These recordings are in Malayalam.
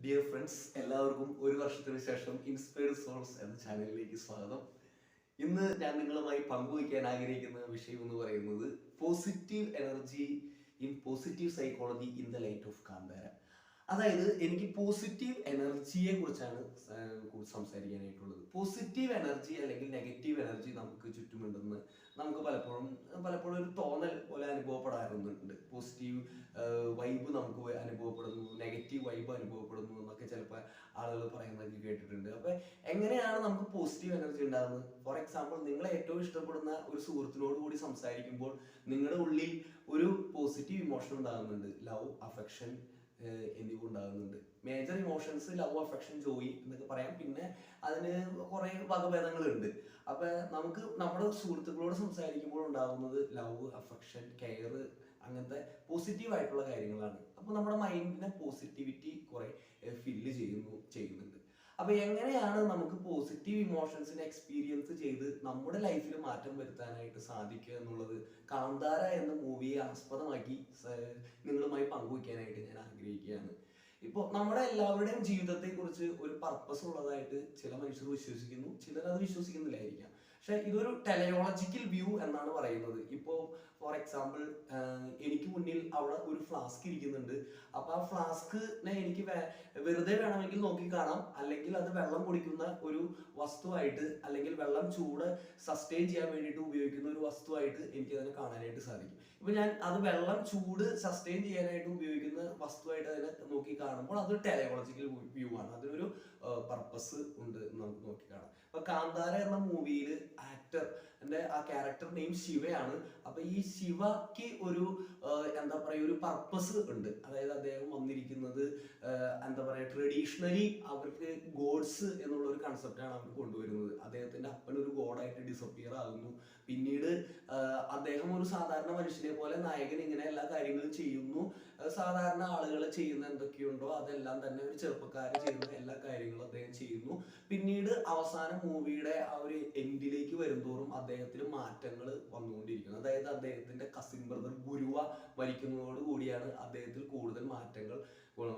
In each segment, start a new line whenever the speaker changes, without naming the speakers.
ഡിയർ ഫ്രണ്ട്സ്, എല്ലാവർക്കും ഒരു വർഷത്തിന് ശേഷം ഇൻസ്പയർഡ് സോൾസ് എന്ന ചാനലിലേക്ക് സ്വാഗതം. ഇന്ന് ഞാൻ നിങ്ങളുമായി പങ്കുവയ്ക്കാൻ ആഗ്രഹിക്കുന്ന വിഷയം എന്ന് പറയുന്നത് positive energy in positive psychology in the light of Kantara. അതായത് എനിക്ക് പോസിറ്റീവ് എനർജിയെ കുറിച്ചാണ് സംസാരിക്കാനായിട്ടുള്ളത്. പോസിറ്റീവ് എനർജി അല്ലെങ്കിൽ നെഗറ്റീവ് എനർജി നമുക്ക് ചുറ്റുമുണ്ടെന്ന് നമുക്ക് പലപ്പോഴും ഒരു തോന്നൽ പോലെ അനുഭവപ്പെടാറുണ്ട്. പോസിറ്റീവ് വൈബ് നമുക്ക് അനുഭവപ്പെടുന്നു, നെഗറ്റീവ് വൈബ് അനുഭവപ്പെടുന്നു എന്നൊക്കെ ചിലപ്പോൾ ആളുകൾ പറയുന്നതൊക്കെ കേട്ടിട്ടുണ്ട്. അപ്പൊ എങ്ങനെയാണ് നമുക്ക് പോസിറ്റീവ് എനർജി ഉണ്ടാകുന്നത്? ഫോർ എക്സാമ്പിൾ, നിങ്ങളെ ഏറ്റവും ഇഷ്ടപ്പെടുന്ന ഒരു സുഹൃത്തിനോട് കൂടി സംസാരിക്കുമ്പോൾ നിങ്ങളുടെ ഉള്ളിൽ ഒരു പോസിറ്റീവ് ഇമോഷൻ ഉണ്ടാകുന്നുണ്ട്. ലവ്, അഫെക്ഷൻ എന്നിവ ഉണ്ടാകുന്നുണ്ട്. Major emotions love, affection, Joy എന്നൊക്കെ പറയാം. പിന്നെ അതിന് കുറെ വകഭേദങ്ങളുണ്ട്. അപ്പൊ നമുക്ക് നമ്മുടെ സുഹൃത്തുക്കളോട് സംസാരിക്കുമ്പോൾ ഉണ്ടാകുന്നത് ലവ്, അഫെക്ഷൻ, കെയർ, അങ്ങനത്തെ പോസിറ്റീവ് ആയിട്ടുള്ള കാര്യങ്ങളാണ്. അപ്പൊ നമ്മുടെ മൈൻഡിനെ പോസിറ്റിവിറ്റി കുറെ ചെയ്യുന്നുണ്ട്. അപ്പൊ എങ്ങനെയാണ് നമുക്ക് പോസിറ്റീവ് ഇമോഷൻസിനെ എക്സ്പീരിയൻസ് ചെയ്ത് നമ്മുടെ ലൈഫിൽ മാറ്റം വരുത്താനായിട്ട് സാധിക്കുക എന്നുള്ളത് കാന്താര എന്ന മൂവിയെ ആസ്പദമാക്കി നിങ്ങളുമായി പങ്കുവയ്ക്കാനായിട്ട് ഞാൻ ആഗ്രഹിക്കുകയാണ്. ഇപ്പോൾ നമ്മുടെ എല്ലാവരുടെയും ജീവിതത്തെ കുറിച്ച് ഒരു പർപ്പസ് ഉള്ളതായിട്ട് ചില മനുഷ്യർ വിശ്വസിക്കുന്നു, ചിലർ അത് വിശ്വസിക്കുന്നില്ലായിരിക്കാം. പക്ഷെ ഇതൊരു ടെലയോളജിക്കൽ വ്യൂ എന്നാണ് പറയുന്നത്. ഇപ്പോൾ ഫോർ എക്സാമ്പിൾ, എനിക്ക് മുന്നിൽ അവിടെ ഒരു ഫ്ലാസ്ക് ഇരിക്കുന്നുണ്ട്. അപ്പൊ ആ ഫ്ലാസ്കിനെ എനിക്ക് വെറുതെ വേണമെങ്കിൽ നോക്കി കാണാം, അല്ലെങ്കിൽ അത് വെള്ളം കുടിക്കുന്ന ഒരു വസ്തുവായിട്ട്, അല്ലെങ്കിൽ വെള്ളം ചൂട് സസ്റ്റെയിൻ ചെയ്യാൻ വേണ്ടിയിട്ട് ഉപയോഗിക്കുന്ന ഒരു വസ്തുവായിട്ട് എനിക്ക് അതിനെ കാണാനായിട്ട് സാധിക്കും. ഇപ്പൊ ഞാൻ അത് വെള്ളം ചൂട് സസ്റ്റെയിൻ ചെയ്യാനായിട്ട് ഉപയോഗിക്കുന്ന വസ്തുവായിട്ട് അതിനെ നോക്കി കാണുമ്പോൾ അതൊരു ടെലയോളജിക്കൽ വ്യൂ ആണ്. അതിനൊരു പർപ്പസ് ഉണ്ട് നമുക്ക് നോക്കി കാണാം. ഇപ്പൊ കാന്താര എന്ന മൂവിയിൽ ആക്ടറിന്റെ ആ ക്യാരക്ടർ നെയിം ശിവയാണ്. അപ്പൊ ഈ ശിവയ്ക്ക് ഒരു എന്താ പറയുക, ഒരു പർപ്പസ് ഉണ്ട്. അതായത് അദ്ദേഹം വന്നിരിക്കുന്നത് എന്താ പറയുക, ട്രഡീഷണലി അവർക്ക് ഗോഡ്സ് എന്നുള്ള ഒരു കൺസെപ്റ്റാണ് അവർ കൊണ്ടുവരുന്നത്. അദ്ദേഹത്തിന്റെ അപ്പൻ ഒരു ഗോഡായിട്ട് ഡിസപ്പിയർ ആകുന്നു. പിന്നീട് അദ്ദേഹം ഒരു സാധാരണ മനുഷ്യനെ പോലെ നായകൻ ഇങ്ങനെ എല്ലാ കാര്യങ്ങളും ചെയ്യുന്നു. സാധാരണ ആളുകൾ ചെയ്യുന്ന എന്തൊക്കെയുണ്ടോ അതെല്ലാം തന്നെ ഒരു ചെറുപ്പക്കാരൻ ചെയ്യുന്ന എല്ലാ കാര്യങ്ങളും അദ്ദേഹം ചെയ്യുന്നു. പിന്നീട് അവസാനം മൂവിയുടെ ആ ഒരു എൻഡിലേക്ക് വരുന്തോറും അദ്ദേഹത്തിന് മാറ്റങ്ങൾ വന്നുകൊണ്ടിരിക്കുന്നു. അതായത് അദ്ദേഹത്തിന്റെ കസിൻ ബ്രദർ ഗുരുവ മരിക്കുന്നതോട് കൂടിയാണ് അദ്ദേഹത്തിൽ കൂടുതൽ മാറ്റങ്ങൾ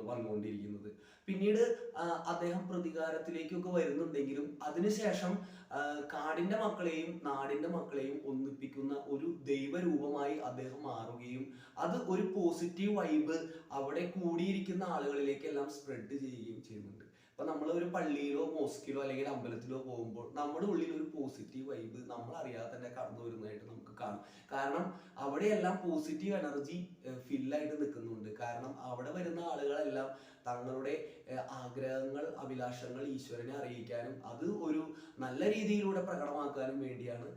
വന്നുകൊണ്ടിരിക്കുന്നത്. പിന്നീട് അദ്ദേഹം പ്രതികാരത്തിലേക്കൊക്കെ വരുന്നുണ്ടെങ്കിലും അതിനുശേഷം കാടിന്റെ മക്കളെയും നാടിന്റെ മക്കളെയും ഒന്നിപ്പിക്കുന്ന ഒരു ദൈവരൂപമായി അദ്ദേഹം മാറുകയും അത് ഒരു പോസിറ്റീവ് വൈബ് അവിടെ കൂടിയിരിക്കുന്ന ആളുകളിലേക്കെല്ലാം സ്പ്രെഡ് ചെയ്യുകയും ചെയ്യുന്നുണ്ട്. ഇപ്പൊ നമ്മൾ ഒരു പള്ളിയിലോ മോസ്കിലോ അല്ലെങ്കിൽ അമ്പലത്തിലോ പോകുമ്പോൾ നമ്മുടെ ഉള്ളിൽ ഒരു പോസിറ്റീവ് വൈബ് നമ്മൾ അറിയാതെ തന്നെ കടന്നു വരുന്നതായിട്ട് നമുക്ക് കാണാം. കാരണം അവിടെയെല്ലാം പോസിറ്റീവ് എനർജി ഫില്ലായിട്ട് നിൽക്കുന്നുണ്ട്. കാരണം അവിടെ വരുന്ന ആളുകളെല്ലാം തങ്ങളുടെ ആഗ്രഹങ്ങൾ, അഭിലാഷങ്ങൾ ഈശ്വരനെ അറിയിക്കാനും അത് ഒരു നല്ല രീതിയിലൂടെ പ്രകടമാക്കാനും വേണ്ടിയാണ്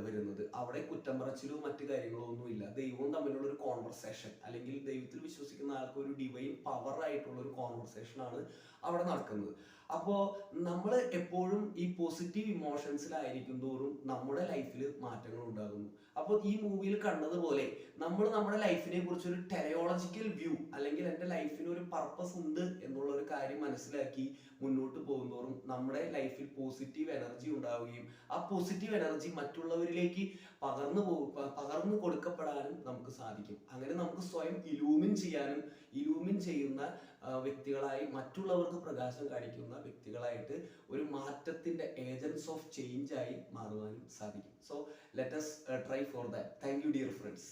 വരുന്നത്. അവിടെ കുറ്റം പറച്ചിലോ മറ്റു കാര്യങ്ങളോ ഒന്നുമില്ല. ദൈവവും തമ്മിലുള്ള ഒരു കോൺവെർസേഷൻ, അല്ലെങ്കിൽ ദൈവത്തിൽ വിശ്വസിക്കുന്ന ആൾക്ക് ഒരു ഡിവൈൻ പവർ ആയിട്ടുള്ള ഒരു കോൺവെർസേഷൻ ആണ് അവിടെ നടക്കുന്നത്. അപ്പോ നമ്മൾ എപ്പോഴും ഈ പോസിറ്റീവ് ഇമോഷൻസിലായിരിക്കും തോറും നമ്മുടെ ലൈഫിൽ മാറ്റങ്ങൾ ഉണ്ടാകുന്നു. അപ്പോൾ ഈ മൂവിയിൽ കണ്ടതുപോലെ നമ്മൾ നമ്മുടെ ലൈഫിനെ കുറിച്ച് ഒരു ടെലയോളജിക്കൽ വ്യൂ, അല്ലെങ്കിൽ എൻ്റെ ലൈഫിന് ഒരു പർപ്പസ് ഉണ്ട് എന്നുള്ള ഒരു കാര്യം മനസ്സിലാക്കി മുന്നോട്ട് പോകുന്തോറും നമ്മുടെ ലൈഫിൽ പോസിറ്റീവ് എനർജി ഉണ്ടാവുകയും ആ പോസിറ്റീവ് എനർജി മറ്റുള്ളവരിലേക്ക് പകർന്നു കൊടുക്കപ്പെടാനും നമുക്ക് സാധിക്കും. അങ്ങനെ നമുക്ക് സ്വയം ഇലൂമിൻ ചെയ്യുന്ന വ്യക്തികളായി, മറ്റുള്ളവർക്ക് പ്രകാശം കാണിക്കുന്ന വ്യക്തികളായിട്ട് ഒരു മാറ്റത്തിന്റെ ഏജൻസ് ഓഫ് ചേഞ്ച് ആയി മാറുവാനും സാധിക്കും. So let us try for that. Thank you, dear friends.